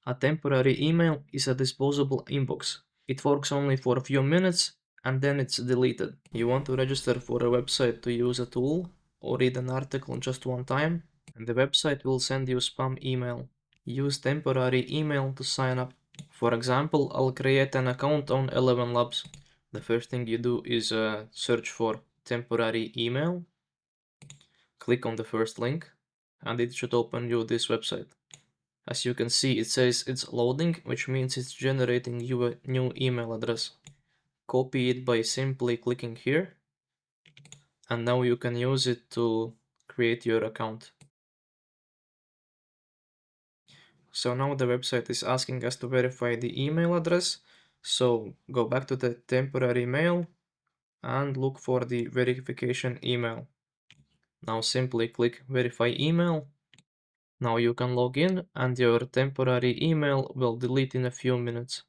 A temporary email is a disposable inbox. It works only for a few minutes and then it's deleted. You want to register for a website to use a tool or read an article just one time, and the website will send you spam email. Use temporary email to sign up. For example, I'll create an account on ElevenLabs. The first thing you do is search for temporary email. Click on the first link and it should open you this website. As you can see, it says it's loading, which means it's generating you a new email address. Copy it by simply clicking here, and now you can use it to create your account. So now the website is asking us to verify the email address. So go back to the temporary mail and look for the verification email. Now simply click verify email. Now you can log in and your temporary email will delete in a few minutes.